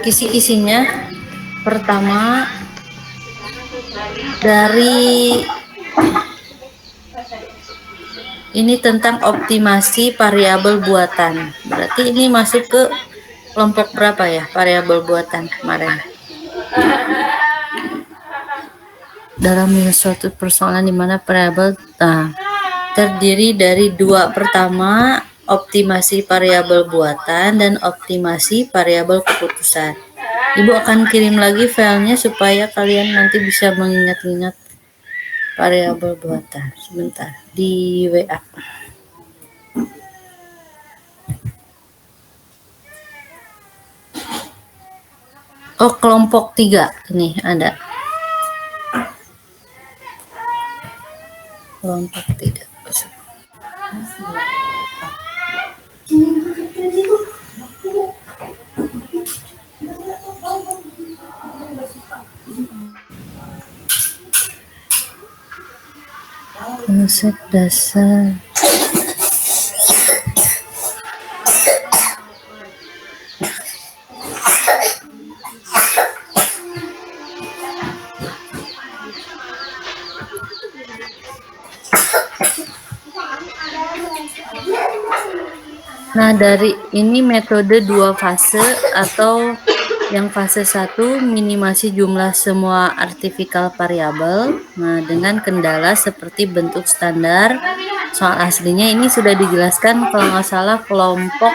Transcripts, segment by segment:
Kisi-kisinya pertama dari ini tentang optimasi variabel buatan. Berarti ini masuk ke kelompok berapa ya variabel buatan kemarin? Dalam suatu persoalan di mana variabel terdiri dari dua, pertama optimasi variabel buatan dan optimasi variabel keputusan. Ibu akan kirim lagi filenya supaya kalian nanti bisa mengingat-ingat variabel buatan. Sebentar di WA. Oh, kelompok 3 nih ada. Kelompok 3. Konsep dasar Nah, dari ini metode dua fase atau yang fase 1 minimasi jumlah semua artificial variabel. Nah, dengan kendala seperti bentuk standar. Soal aslinya ini sudah dijelaskan kalau nggak salah kelompok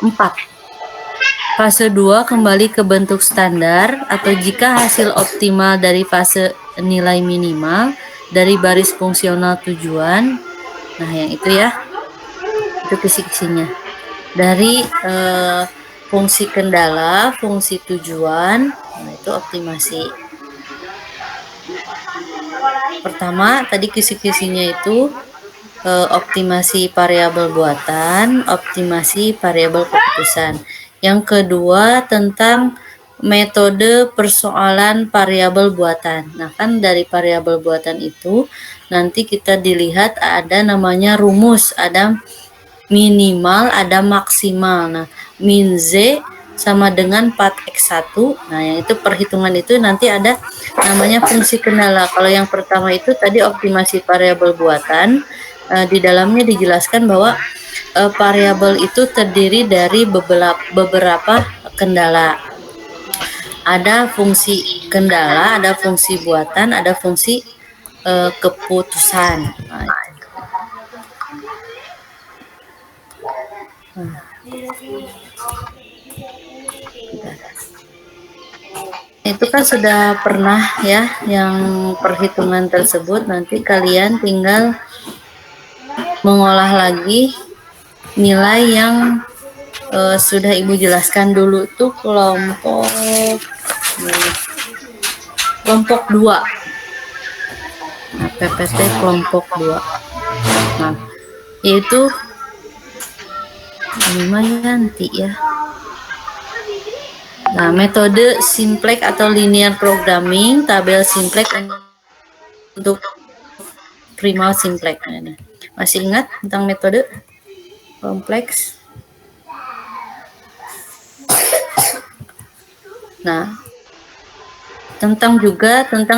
4. Fase 2 kembali ke bentuk standar atau jika hasil optimal dari fase nilai minimal dari baris fungsional tujuan. Nah, yang itu ya. Itu kisi-kisinya. Dari fungsi kendala, fungsi tujuan, nah itu optimasi. Pertama, tadi kisi-kisinya itu optimasi variabel buatan, optimasi variabel keputusan. Yang kedua tentang metode persoalan variabel buatan. Nah, kan dari variabel buatan itu nanti kita dilihat ada namanya rumus, ada minimal, ada maksimal. Nah, min Z sama dengan 4x1. Nah, yang itu perhitungan itu nanti ada namanya fungsi kendala. Kalau yang pertama itu tadi optimasi variabel buatan, di dalamnya dijelaskan bahwa variabel itu terdiri dari beberapa kendala. Ada fungsi kendala, ada fungsi buatan, ada fungsi keputusan. Nah, itu kan sudah pernah ya yang perhitungan tersebut, nanti kalian tinggal mengolah lagi nilai yang sudah ibu jelaskan dulu tuh kelompok 2. Nah, PPT kelompok 2. Nah, yaitu lumayan ya. Nah, metode simplex atau linear programming, tabel simplex untuk primal simplex. Masih ingat tentang metode kompleks? Nah, tentang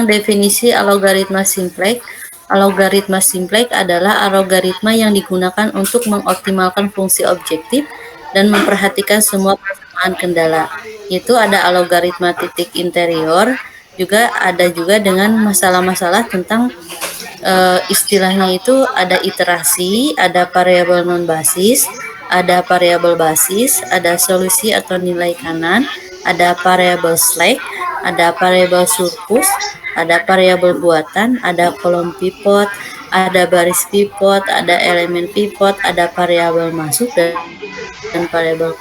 definisi algoritma simplex. Algoritma simplex adalah algoritma yang digunakan untuk mengoptimalkan fungsi objektif dan memperhatikan semua persamaan kendala. Itu ada algoritma titik interior, juga ada juga dengan masalah-masalah tentang istilahnya itu ada iterasi, ada variabel non basis, ada variabel basis, ada solusi atau nilai kanan, ada variabel slack, ada variabel surplus, ada variabel buatan, ada kolom pivot, ada baris pivot, ada elemen pivot, ada variabel masuk dan variabel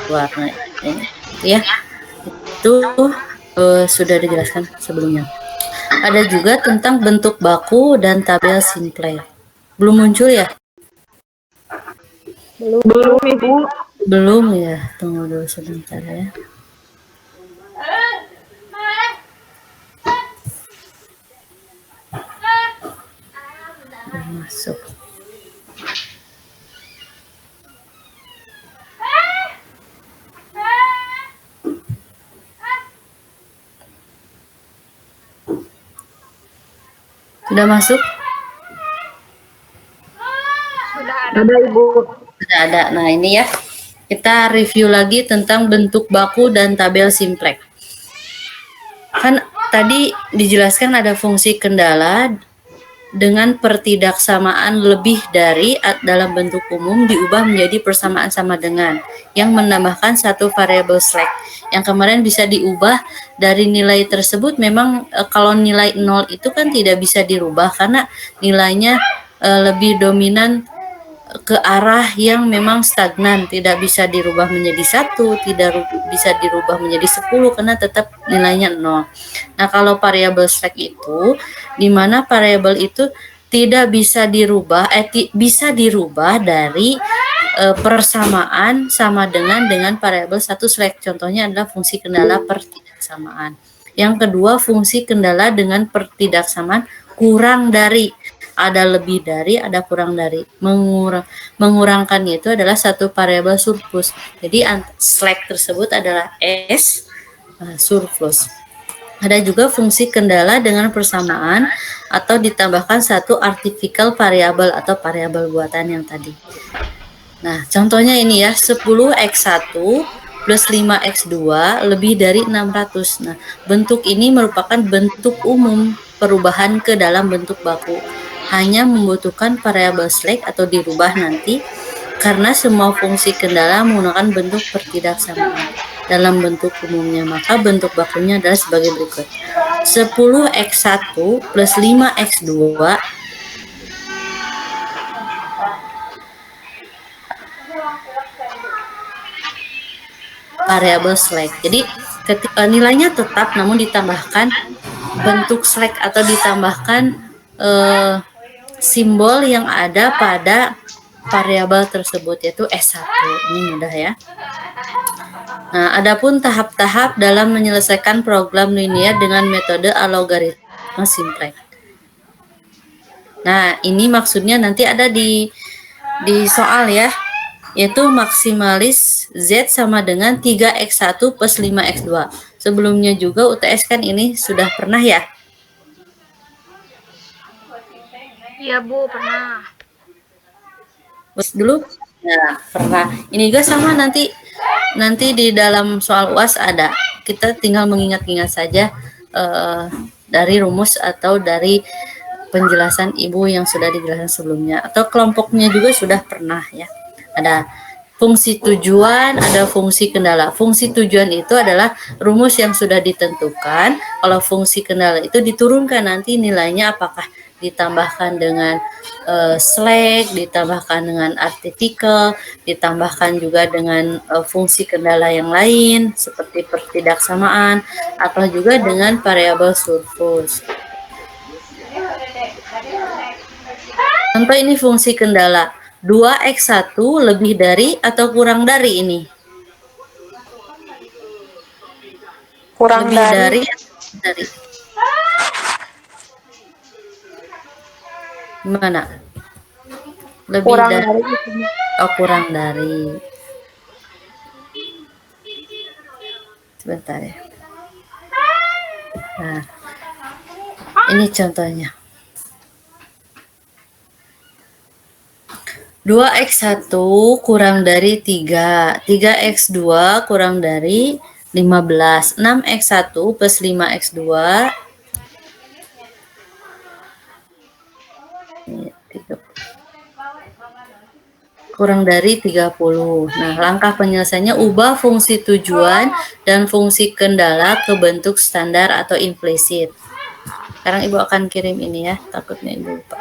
keluar. Nah, ya itu sudah dijelaskan sebelumnya. Ada juga tentang bentuk baku dan tabel simplex. Belum muncul ya? Belum Ibu. Belum ya. Tunggu dulu sebentar ya. Belum masuk. Sudah masuk? Sudah ada Ibu. Sudah ada. Nah ini ya, kita review lagi tentang bentuk baku dan tabel simplex. Kan tadi dijelaskan ada fungsi kendala dengan pertidaksamaan lebih dari dalam bentuk umum diubah menjadi persamaan sama dengan yang menambahkan satu variabel slack yang kemarin bisa diubah dari nilai tersebut. Memang kalau nilai 0 itu kan tidak bisa dirubah karena nilainya lebih dominan ke arah yang memang stagnan, tidak bisa dirubah menjadi 1, tidak bisa dirubah menjadi 10 karena tetap nilainya 0. Nah, kalau variabel slack itu di mana variabel itu tidak bisa dirubah bisa dirubah dari persamaan sama dengan variabel satu slack. Contohnya adalah fungsi kendala pertidaksamaan. Yang kedua, fungsi kendala dengan pertidaksamaan kurang dari. Ada lebih dari, ada kurang dari. Mengurangkannya itu adalah satu variabel surplus. Jadi slack tersebut adalah S surplus. Ada juga fungsi kendala dengan persamaan atau ditambahkan satu artificial variabel atau variabel buatan yang tadi. Nah, contohnya ini ya, 10x1 plus 5x2 lebih dari 600. Nah, bentuk ini merupakan bentuk umum perubahan ke dalam bentuk baku. Hanya membutuhkan variabel slack atau dirubah nanti karena semua fungsi kendala menggunakan bentuk pertidaksamaan dalam bentuk umumnya. Maka bentuk bakunya adalah sebagai berikut. 10x1 plus 5x2 variabel slack. Jadi nilainya tetap namun ditambahkan bentuk slack atau ditambahkan simbol yang ada pada variabel tersebut yaitu S1. Ini mudah ya. Nah, adapun tahap-tahap dalam menyelesaikan program linear dengan metode algoritma simplex. Nah, ini maksudnya nanti ada di soal ya, yaitu maksimalis Z sama dengan 3x1 plus 5x2. Sebelumnya juga UTS kan ini sudah pernah ya? Iya Bu, pernah. Dulu? Nah, pernah. Ini juga sama nanti di dalam soal UAS ada. Kita tinggal mengingat-ingat saja dari rumus atau dari penjelasan Ibu yang sudah dijelaskan sebelumnya. Atau kelompoknya juga sudah pernah ya. Ada fungsi tujuan, ada fungsi kendala. Fungsi tujuan itu adalah rumus yang sudah ditentukan. Kalau fungsi kendala itu diturunkan nanti nilainya apakah ditambahkan dengan slack, ditambahkan dengan artikel, ditambahkan juga dengan fungsi kendala yang lain seperti pertidaksamaan atau juga dengan variabel surplus. Contoh ini fungsi kendala 2x1 lebih dari atau kurang dari ini? Kurang lebih dari. Gimana? Lebih kurang dari. dari. Kurang dari. Sebentar ya. Nah, ini contohnya. 2x1 kurang dari 3. 3x2 kurang dari 15. 6x1 plus 5x2 kurang dari 30. Nah, langkah penyelesaiannya ubah fungsi tujuan dan fungsi kendala ke bentuk standar atau implisit. Sekarang Ibu akan kirim ini ya, takutnya Ibu lupa.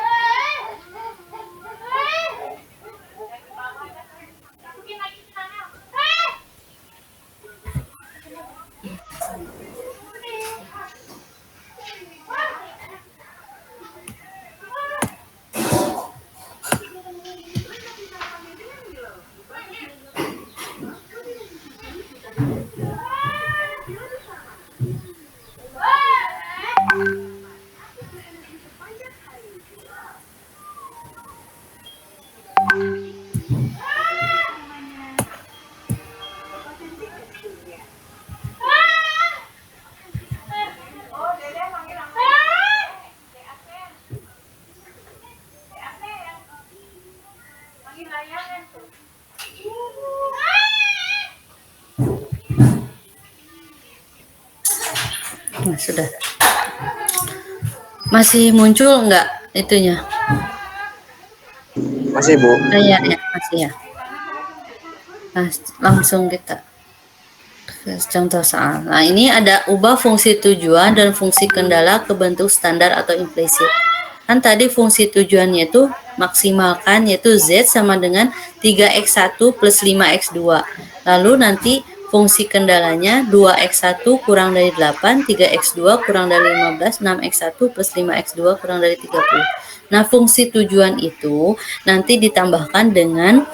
sudah. Masih muncul enggak itunya? Masih, Bu. Ya, masih ya. Nah, langsung kita contoh soal. Nah, ini ada ubah fungsi tujuan dan fungsi kendala ke bentuk standar atau implisit. Kan tadi fungsi tujuannya itu maksimalkan, yaitu Z sama dengan 3x1 plus 5x2. Lalu nanti fungsi kendalanya 2x1 kurang dari 8, 3x2 kurang dari 15, 6x1 plus 5x2 kurang dari 30. Nah, fungsi tujuan itu nanti ditambahkan dengan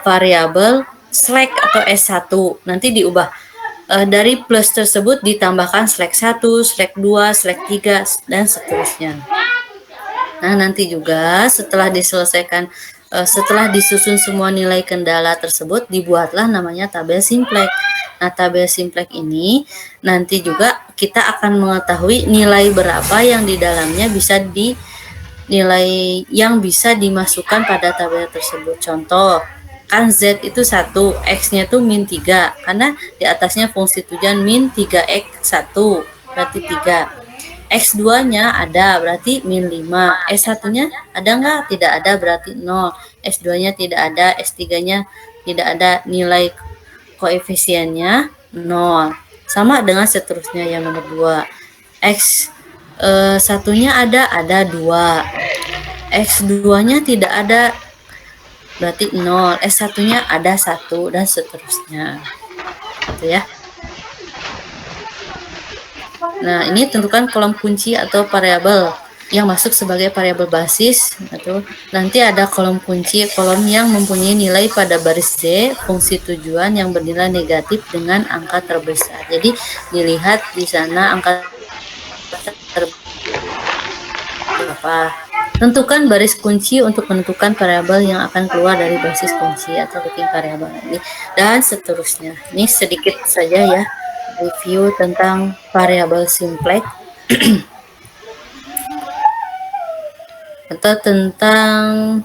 variabel slack atau S1. Nanti diubah. Dari plus tersebut ditambahkan slack 1, slack 2, slack 3, dan seterusnya. Nah, nanti juga setelah diselesaikan, setelah disusun semua nilai kendala tersebut, dibuatlah namanya tabel simplex. Nah, tabel simplex ini nanti juga kita akan mengetahui nilai berapa yang di dalamnya bisa nilai yang bisa dimasukkan pada tabel tersebut. Contoh, kan Z itu 1, X-nya tuh min 3, karena di atasnya fungsi tujuan min 3X1, berarti 3. X2-nya ada, berarti min 5. S1-nya ada nggak? Tidak ada, berarti 0. S2-nya tidak ada, S3-nya tidak ada, nilai koefisiennya 0. Sama dengan seterusnya yang nomor 2. X satunya ada 2. X2-nya tidak ada, berarti 0. S1-nya ada 1, dan seterusnya. Gitu ya. Nah, ini tentukan kolom kunci atau variabel yang masuk sebagai variabel basis, atau nanti ada kolom kunci, kolom yang mempunyai nilai pada baris Z, fungsi tujuan yang bernilai negatif dengan angka terbesar. Jadi dilihat di sana angka berapa. Tentukan baris kunci untuk menentukan variabel yang akan keluar dari basis kunci atau looking variabel ini, dan seterusnya. Ini sedikit saja ya review tentang variabel simplex atau tentang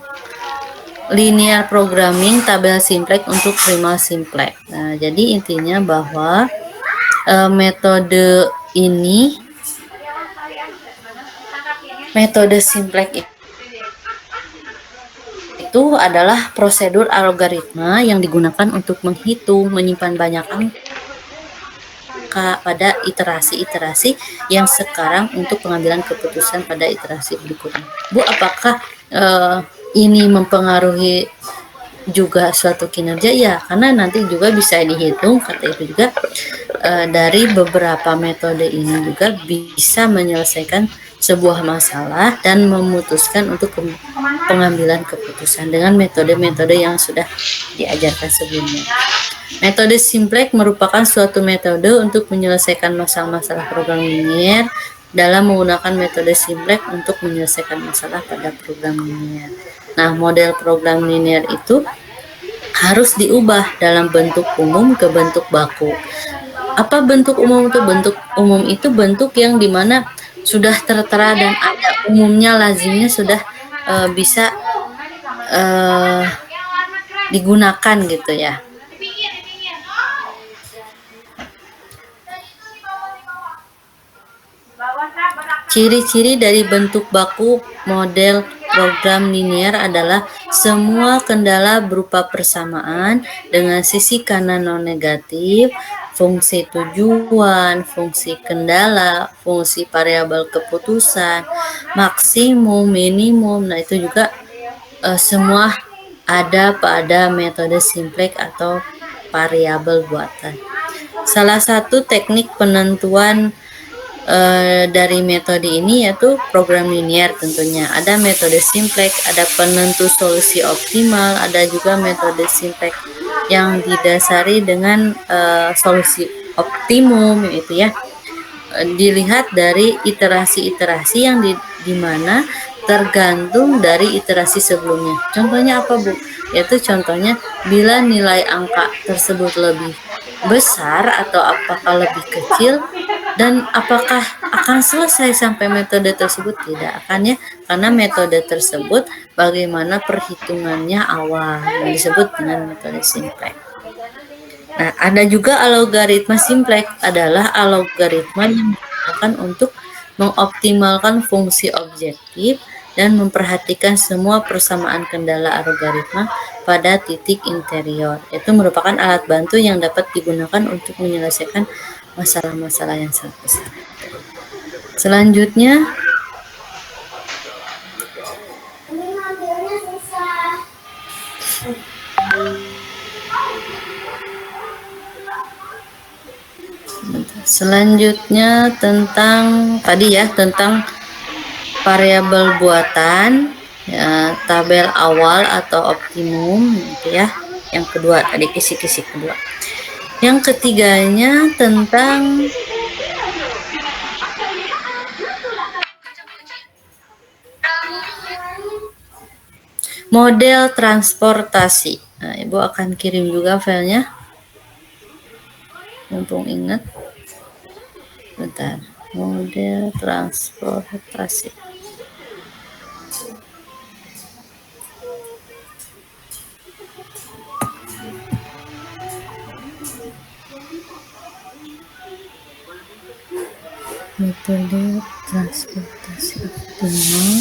linear programming tabel simplex untuk primal simplex. Nah, jadi intinya bahwa metode simplex itu adalah prosedur algoritma yang digunakan untuk menghitung, menyimpan banyak angka pada iterasi-iterasi yang sekarang untuk pengambilan keputusan pada iterasi berikutnya. Bu, apakah ini mempengaruhi juga suatu kinerja? Ya, karena nanti juga bisa dihitung, kata itu juga dari beberapa metode ini juga bisa menyelesaikan sebuah masalah dan memutuskan untuk pengambilan keputusan dengan metode-metode yang sudah diajarkan sebelumnya. Metode simplex merupakan suatu metode untuk menyelesaikan masalah-masalah program linear. Dalam menggunakan metode simplex untuk menyelesaikan masalah pada program linear. Nah, model program linear itu harus diubah dalam bentuk umum ke bentuk baku. Apa bentuk umum itu? Bentuk umum itu bentuk yang dimana sudah tertera dan ada umumnya, lazimnya sudah bisa digunakan gitu ya. Ciri-ciri dari bentuk baku model program linear adalah semua kendala berupa persamaan dengan sisi kanan non-negatif, fungsi tujuan, fungsi kendala, fungsi variabel keputusan, maksimum, minimum. Nah, itu juga semua ada pada metode simplex atau variabel buatan. Salah satu teknik penentuan dari metode ini yaitu program linear tentunya. Ada metode simplex, ada penentu solusi optimal, ada juga metode simplex yang didasari dengan solusi optimum, yaitu ya. Dilihat dari iterasi-iterasi yang di mana tergantung dari iterasi sebelumnya. Contohnya apa, Bu? Yaitu contohnya bila nilai angka tersebut lebih besar atau apakah lebih kecil, dan apakah akan selesai sampai metode tersebut? Tidak akan ya, karena metode tersebut bagaimana perhitungannya awal yang disebut dengan metode simplex. Nah, ada juga algoritma simplex, adalah algoritma yang untuk mengoptimalkan fungsi objektif dan memperhatikan semua persamaan kendala algoritma pada titik interior. Itu merupakan alat bantu yang dapat digunakan untuk menyelesaikan masalah-masalah yang sangat besar. Selanjutnya, tentang tadi ya, tentang variabel buatan, ya, tabel awal atau optimum gitu ya. Yang kedua tadi kisi-kisi kedua. Yang ketiganya tentang model transportasi. Nah, Ibu akan kirim juga filenya. Mumpung ingat. Bentar. Model transportasi. Metode transportasi optimal.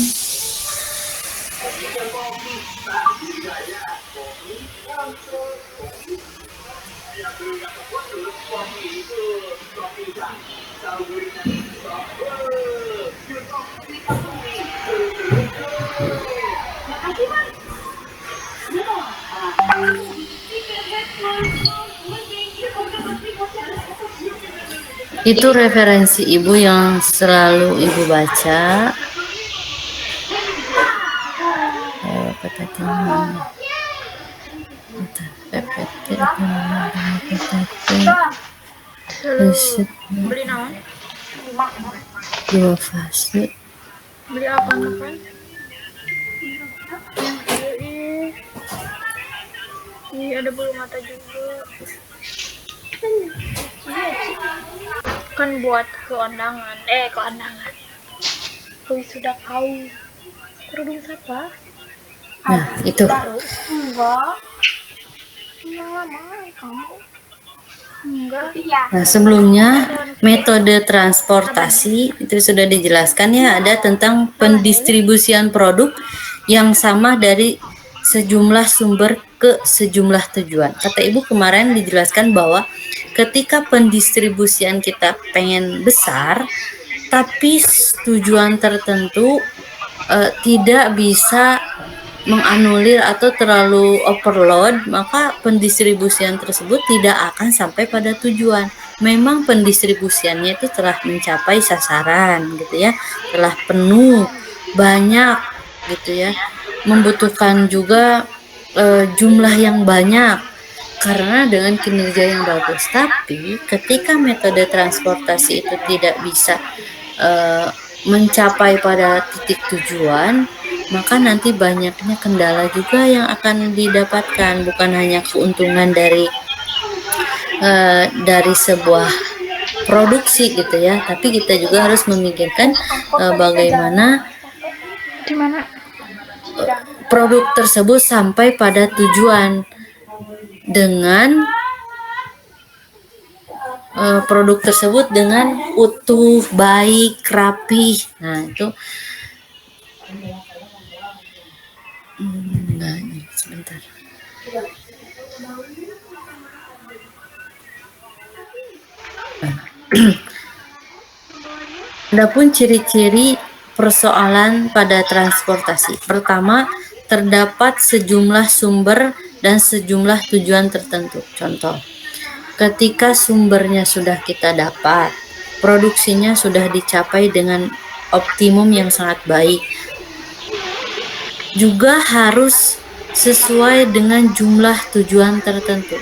Itu referensi Ibu yang selalu Ibu baca. PPT Beli naon? dua fase. Beli apa kan? Ini ada bulu mata juga. Kan buat keundangan. Keundangan. Sudah kau. Kerudung siapa? Nah, itu. Enggak. Lama kamu. Enggak. Nah, sebelumnya metode transportasi itu sudah dijelaskan ya, ada tentang pendistribusian produk yang sama dari sejumlah sumber ke sejumlah tujuan. Kata Ibu kemarin dijelaskan bahwa ketika pendistribusian kita pengen besar, tapi tujuan tertentu tidak bisa menganulir atau terlalu overload, maka pendistribusian tersebut tidak akan sampai pada tujuan. Memang pendistribusiannya itu telah mencapai sasaran gitu ya, telah penuh, banyak gitu ya, membutuhkan juga jumlah yang banyak karena dengan kinerja yang bagus. Tapi ketika metode transportasi itu tidak bisa mencapai pada titik tujuan, maka nanti banyaknya kendala juga yang akan didapatkan, bukan hanya keuntungan dari sebuah produksi gitu ya, tapi kita juga harus memikirkan bagaimana produk tersebut sampai pada tujuan dengan produk tersebut dengan utuh, baik, rapih. Nah, itu sebentar. Adapun ciri-ciri persoalan pada transportasi. Pertama, terdapat sejumlah sumber dan sejumlah tujuan tertentu. Contoh, ketika sumbernya sudah kita dapat, produksinya sudah dicapai dengan optimum yang sangat baik. Juga harus sesuai dengan jumlah tujuan tertentu.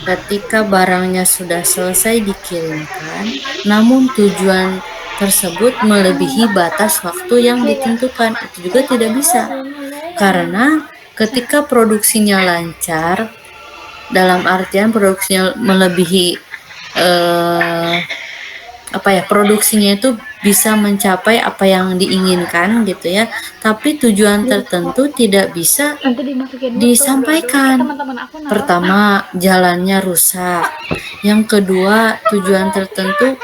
Ketika barangnya sudah selesai dikirimkan, namun tujuan tersebut melebihi batas waktu yang ditentukan, itu juga tidak bisa. Karena ketika produksinya lancar, dalam artian produksinya melebihi produksinya itu bisa mencapai apa yang diinginkan gitu ya, tapi tujuan tertentu tidak bisa disampaikan. Pertama, jalannya rusak. Yang kedua, tujuan tertentu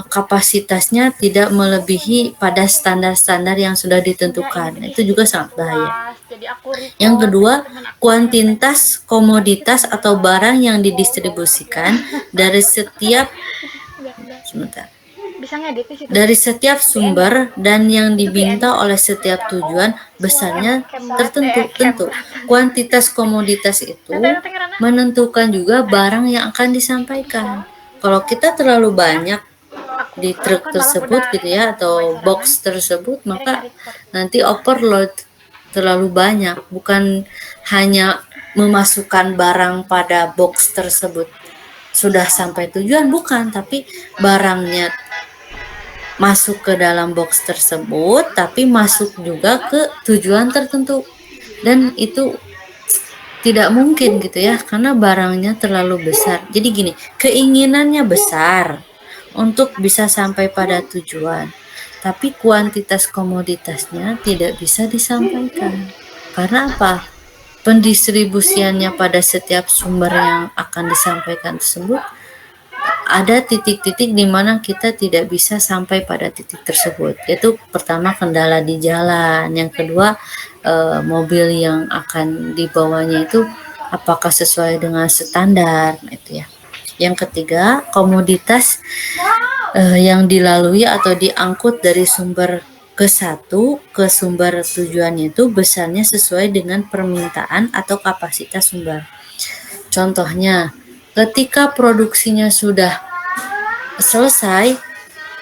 kapasitasnya tidak melebihi pada standar-standar yang sudah ditentukan. Itu juga sangat bahaya. Jadi aku Yang record kedua, teman aku kuantitas komoditas atau barang yang didistribusikan dari setiap sebentar. Bisa ngedit di situ. Dari setiap sumber dan yang diminta oleh setiap tujuan besarnya tertentu. Tentu, kuantitas komoditas itu menentukan juga barang yang akan disampaikan. Kalau kita terlalu banyak di truk tersebut gitu ya, atau box tersebut, maka nanti overload terlalu banyak, bukan hanya memasukkan barang pada box tersebut sudah sampai tujuan, bukan, tapi barangnya masuk ke dalam box tersebut tapi masuk juga ke tujuan tertentu, dan itu tidak mungkin gitu ya, karena barangnya terlalu besar. Jadi gini, keinginannya besar untuk bisa sampai pada tujuan, tapi kuantitas komoditasnya tidak bisa disampaikan. Karena apa? Pendistribusiannya pada setiap sumber yang akan disampaikan tersebut, ada titik-titik di mana kita tidak bisa sampai pada titik tersebut. Itu pertama, kendala di jalan. Yang kedua, mobil yang akan dibawanya itu apakah sesuai dengan standar, itu ya. Yang ketiga, komoditas yang dilalui atau diangkut dari sumber ke satu ke sumber tujuannya itu besarnya sesuai dengan permintaan atau kapasitas sumber. Contohnya, ketika produksinya sudah selesai,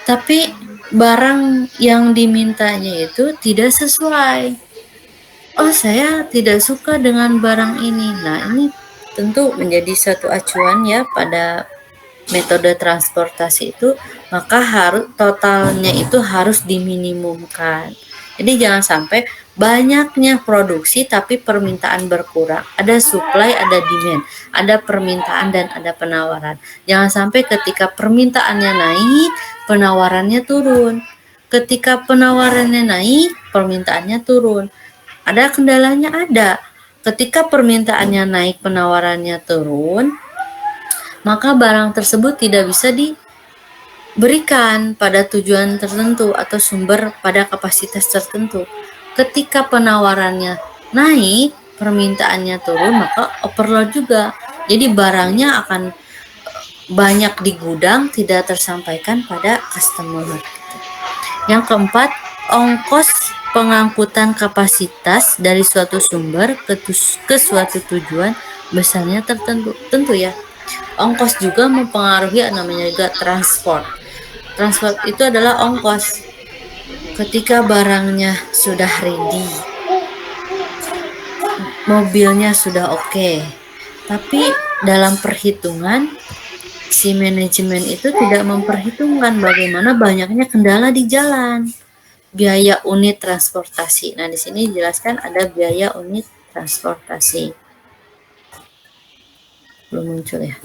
tapi barang yang dimintanya itu tidak sesuai. Oh, saya tidak suka dengan barang ini. Nah, ini tentu menjadi satu acuan ya pada metode transportasi itu, maka totalnya itu harus diminimumkan. Jadi jangan sampai banyaknya produksi tapi permintaan berkurang. Ada supply, ada demand, ada permintaan dan ada penawaran. Jangan sampai ketika permintaannya naik, penawarannya turun. Ketika penawarannya naik, permintaannya turun. Ada kendalanya, ada. Ketika permintaannya naik, penawarannya turun, maka barang tersebut tidak bisa diberikan pada tujuan tertentu atau sumber pada kapasitas tertentu. Ketika penawarannya naik, permintaannya turun, maka overload juga. Jadi barangnya akan banyak di gudang, tidak tersampaikan pada customer. Yang keempat, ongkos pengangkutan kapasitas dari suatu sumber ke suatu tujuan besarnya tertentu. Tentu ya, ongkos juga mempengaruhi namanya juga transport. Transport itu adalah ongkos. Ketika barangnya sudah ready, mobilnya sudah oke, tapi dalam perhitungan si manajemen itu tidak memperhitungkan bagaimana banyaknya kendala di jalan. Biaya unit transportasi. Nah, di sini dijelaskan ada biaya unit transportasi. Belum muncul ya.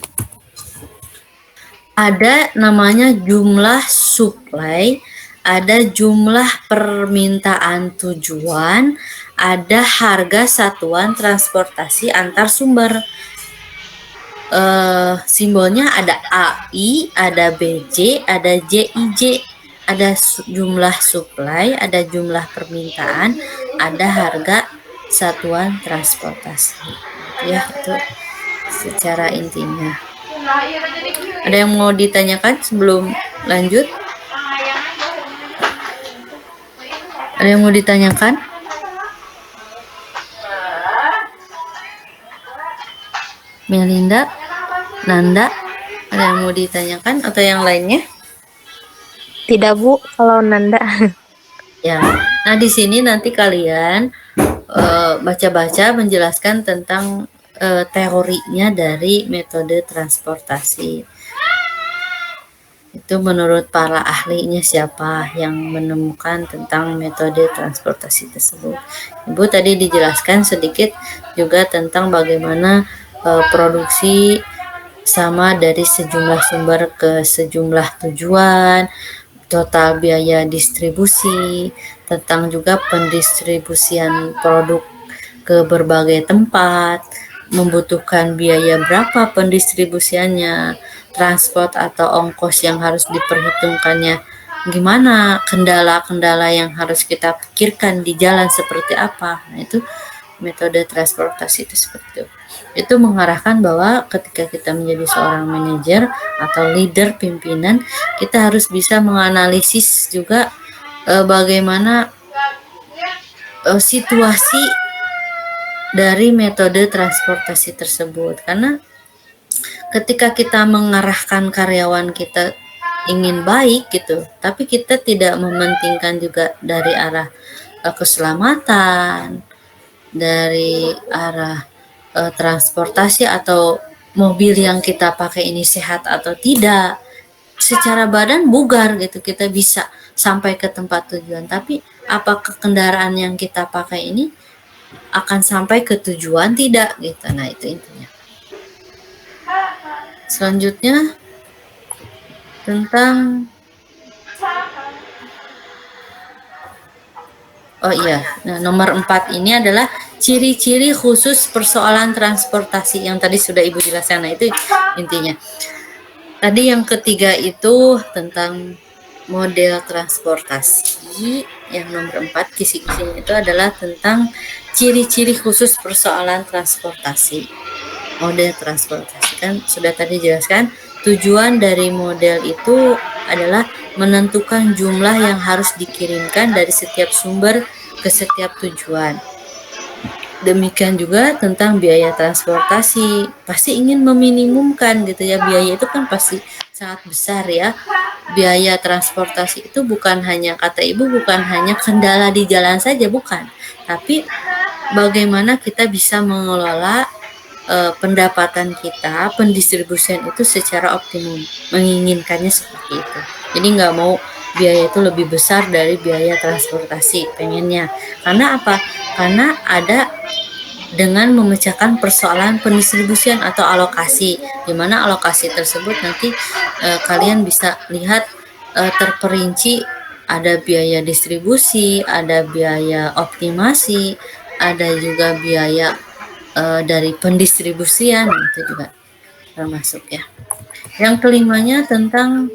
Ada namanya jumlah supply, ada jumlah permintaan tujuan, ada harga satuan transportasi antar sumber. Simbolnya ada AI, ada BJ, ada JIJ, ada jumlah supply, ada jumlah permintaan, ada harga satuan transportasi. Ya, itu secara intinya. Ada yang mau ditanyakan sebelum lanjut? Ada yang mau ditanyakan? Melinda, Nanda, ada yang mau ditanyakan atau yang lainnya? Tidak, Bu, kalau Nanda. Ya. Nah, di sini nanti kalian baca-baca menjelaskan tentang teorinya dari metode transportasi. Itu menurut para ahlinya siapa yang menemukan tentang metode transportasi tersebut. Ibu tadi dijelaskan sedikit juga tentang bagaimana produksi sama dari sejumlah sumber ke sejumlah tujuan, total biaya distribusi, tentang juga pendistribusian produk ke berbagai tempat, membutuhkan biaya berapa pendistribusiannya, transport atau ongkos yang harus diperhitungkannya gimana, kendala-kendala yang harus kita pikirkan di jalan seperti apa. Nah, itu metode transportasi itu seperti itu. Itu mengarahkan bahwa ketika kita menjadi seorang manajer atau leader pimpinan, kita harus bisa menganalisis juga bagaimana situasi dari metode transportasi tersebut. Karena ketika kita mengarahkan karyawan kita ingin baik gitu, tapi kita tidak mementingkan juga dari arah keselamatan, dari arah transportasi atau mobil yang kita pakai ini sehat atau tidak, secara badan bugar gitu kita bisa sampai ke tempat tujuan, tapi apakah kendaraan yang kita pakai ini akan sampai ke tujuan tidak gitu. Nah, itu intinya. Selanjutnya tentang nomor 4 ini adalah ciri-ciri khusus persoalan transportasi yang tadi sudah Ibu jelaskan. Nah, itu intinya. Tadi yang ketiga itu tentang model transportasi. Yang nomor 4 kisi-kisinya itu adalah tentang ciri-ciri khusus persoalan transportasi. Model transportasi kan sudah tadi jelaskan. Tujuan dari model itu adalah menentukan jumlah yang harus dikirimkan dari setiap sumber ke setiap tujuan. Demikian juga tentang biaya transportasi, pasti ingin meminimumkan gitu ya, biaya itu kan pasti sangat besar ya. Biaya transportasi itu bukan hanya, kata Ibu, bukan hanya kendala di jalan saja, bukan, tapi bagaimana kita bisa mengelola pendapatan kita, pendistribusian itu secara optimum, menginginkannya seperti itu. Jadi nggak mau biaya itu lebih besar dari biaya transportasi, pengennya. Karena apa? Karena ada dengan memecahkan persoalan pendistribusian atau alokasi, di mana alokasi tersebut nanti kalian bisa lihat terperinci, ada biaya distribusi, ada biaya optimasi, ada juga biaya dari pendistribusian, itu juga termasuk ya. Yang kelimanya tentang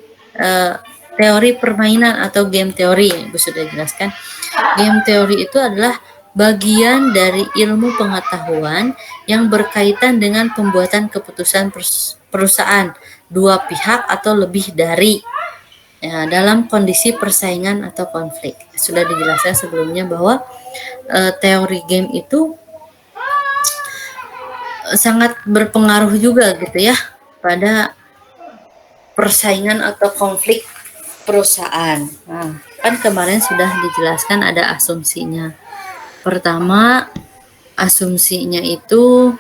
teori permainan atau game teori, Ibu sudah jelaskan. Game teori itu adalah bagian dari ilmu pengetahuan yang berkaitan dengan pembuatan keputusan perusahaan dua pihak atau lebih dari ya, dalam kondisi persaingan atau konflik. Sudah dijelaskan sebelumnya bahwa teori game itu sangat berpengaruh juga gitu ya pada persaingan atau konflik perusahaan. Nah, kan kemarin sudah dijelaskan ada asumsinya. Pertama, asumsinya itu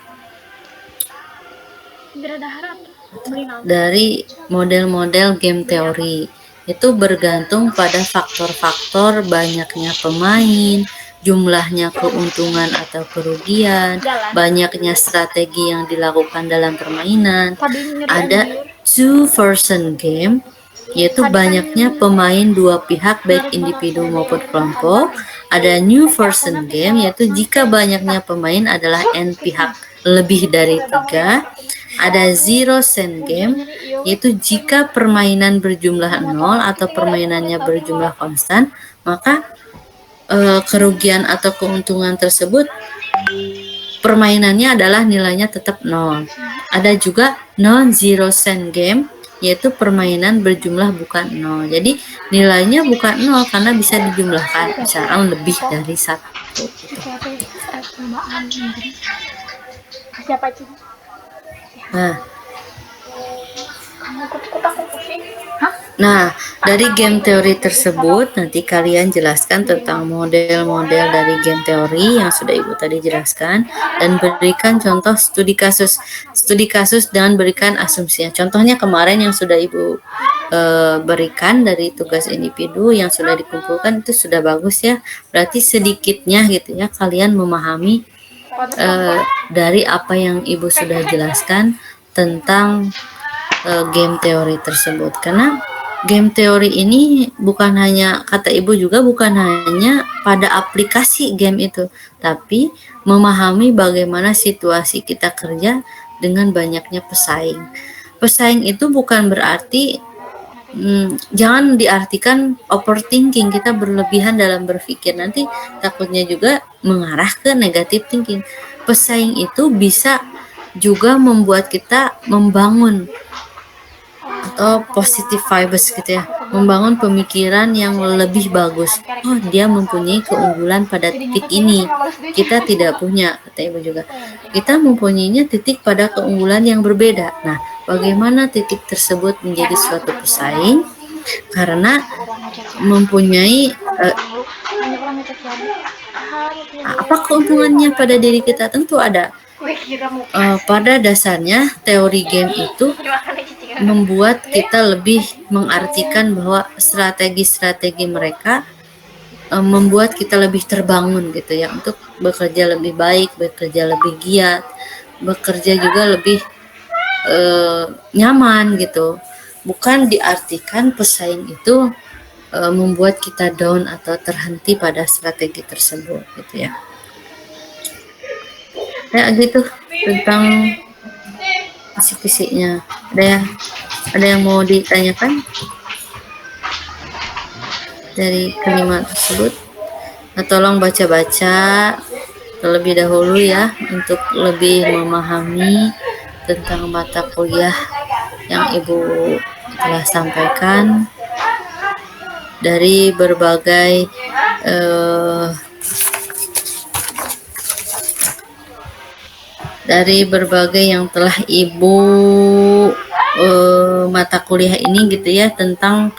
dari model-model game teori itu bergantung pada faktor-faktor banyaknya pemain, jumlahnya keuntungan atau kerugian, banyaknya strategi yang dilakukan dalam permainan. Ada two-person game, yaitu banyaknya pemain dua pihak baik individu maupun kelompok. Ada new person game, yaitu jika banyaknya pemain adalah n pihak lebih dari 3. Ada zero sum game, yaitu jika permainan berjumlah 0 atau permainannya berjumlah konstan, maka kerugian atau keuntungan tersebut permainannya adalah nilainya tetap 0. Ada juga non-zero sum game, yaitu permainan berjumlah bukan 0. Jadi nilainya bukan 0 karena bisa dijumlahkan, misalnya lebih dari 1. Nah, dari game teori tersebut nanti kalian jelaskan tentang model-model dari game teori yang sudah Ibu tadi jelaskan dan berikan contoh studi kasus dengan berikan asumsinya. Contohnya kemarin yang sudah Ibu berikan dari tugas individu yang sudah dikumpulkan itu sudah bagus ya. Berarti sedikitnya gitu ya kalian memahami dari apa yang Ibu sudah jelaskan tentang game teori tersebut. Karena game teori ini bukan hanya, kata Ibu juga, bukan hanya pada aplikasi game itu, tapi memahami bagaimana situasi kita kerja dengan banyaknya pesaing, Pesaing itu bukan berarti jangan diartikan overthinking, kita berlebihan dalam berpikir, nanti takutnya juga mengarah ke negative thinking. Pesaing itu bisa juga membuat kita membangun atau positive vibes gitu ya, membangun pemikiran yang lebih bagus. Oh, dia mempunyai keunggulan pada titik ini, kita tidak punya, kata ibu juga. Kita mempunyainya titik pada keunggulan yang berbeda. Nah, bagaimana titik tersebut menjadi suatu pesaing? Karena mempunyai apa keuntungannya pada diri kita? Tentu ada. Pada dasarnya teori game itu membuat kita lebih mengartikan bahwa strategi-strategi mereka membuat kita lebih terbangun gitu ya, untuk bekerja lebih baik, bekerja lebih giat, bekerja juga lebih nyaman gitu. Bukan diartikan pesaing itu membuat kita down atau terhenti pada strategi tersebut gitu ya. Ya gitu tentang kisi-kisinya. Ada yang mau ditanyakan dari kelima tersebut? Nah, tolong baca-baca terlebih dahulu ya, untuk lebih memahami tentang mata kuliah yang ibu telah sampaikan dari berbagai yang telah ibu mata kuliah ini gitu ya, tentang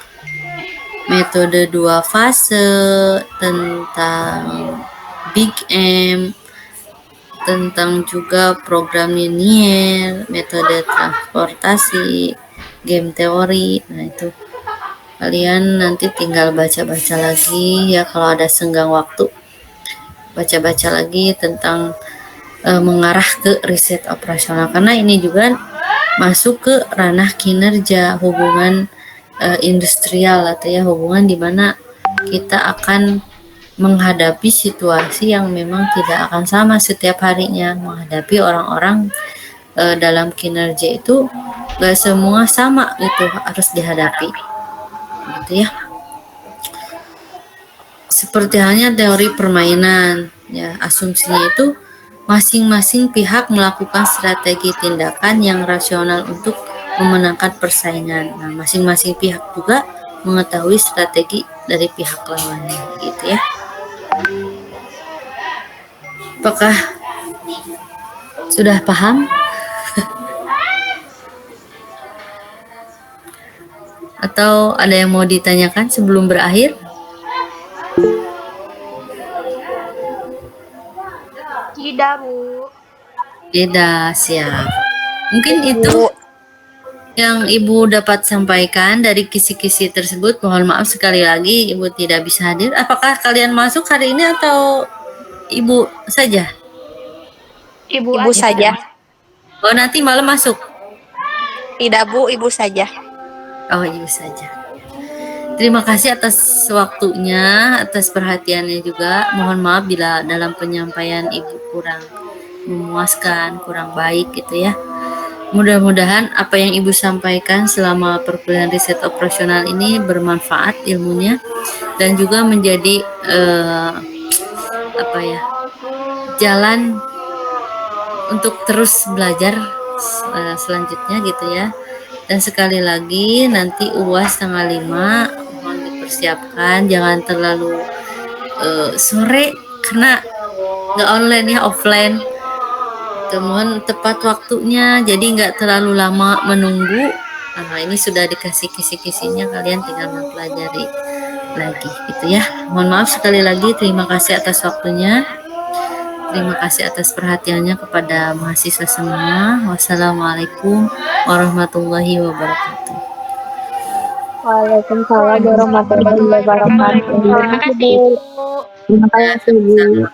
metode 2 fase, tentang Big M, tentang juga program linier, metode transportasi, game teori. Nah, itu kalian nanti tinggal baca-baca lagi ya, kalau ada senggang waktu baca-baca lagi tentang mengarah ke riset operasional, karena ini juga masuk ke ranah kinerja, hubungan industrial atau ya, hubungan di mana kita akan menghadapi situasi yang memang tidak akan sama setiap harinya, menghadapi orang-orang dalam kinerja itu gak semua sama, itu harus dihadapi gitu ya. Seperti halnya teori permainan ya, asumsinya itu masing-masing pihak melakukan strategi tindakan yang rasional untuk memenangkan persaingan. Nah, masing-masing pihak juga mengetahui strategi dari pihak lawannya gitu ya. Apakah sudah paham? Atau ada yang mau ditanyakan sebelum berakhir? Tidak, Bu. Tidak, siap. Mungkin itu yang ibu dapat sampaikan dari kisi-kisi tersebut. Mohon maaf sekali lagi ibu tidak bisa hadir. Apakah kalian masuk hari ini atau ibu saja? Ibu saja. Oh, nanti malam masuk? Tidak, Bu, ibu saja. Oh, ibu saja. Terima kasih atas waktunya, atas perhatiannya juga. Mohon maaf bila dalam penyampaian ibu kurang memuaskan, kurang baik gitu ya. Mudah-mudahan apa yang ibu sampaikan selama perkuliahan riset operasional ini bermanfaat ilmunya, dan juga menjadi jalan untuk terus belajar selanjutnya gitu ya. Dan sekali lagi nanti UAS tanggal 5 mohon dipersiapkan, jangan terlalu sore karena nggak online ya, offline. Mohon tepat waktunya, jadi nggak terlalu lama menunggu. Nah, ini sudah dikasih kisi-kisinya, kalian tinggal mempelajari lagi gitu ya. Mohon maaf sekali lagi, terima kasih atas waktunya, terima kasih atas perhatiannya kepada mahasiswa semua. Wassalamualaikum warahmatullahi wabarakatuh. Waalaikumsalam warahmatullahi wabarakatuh. Terima kasih, Bu. Terima kasih, Bu.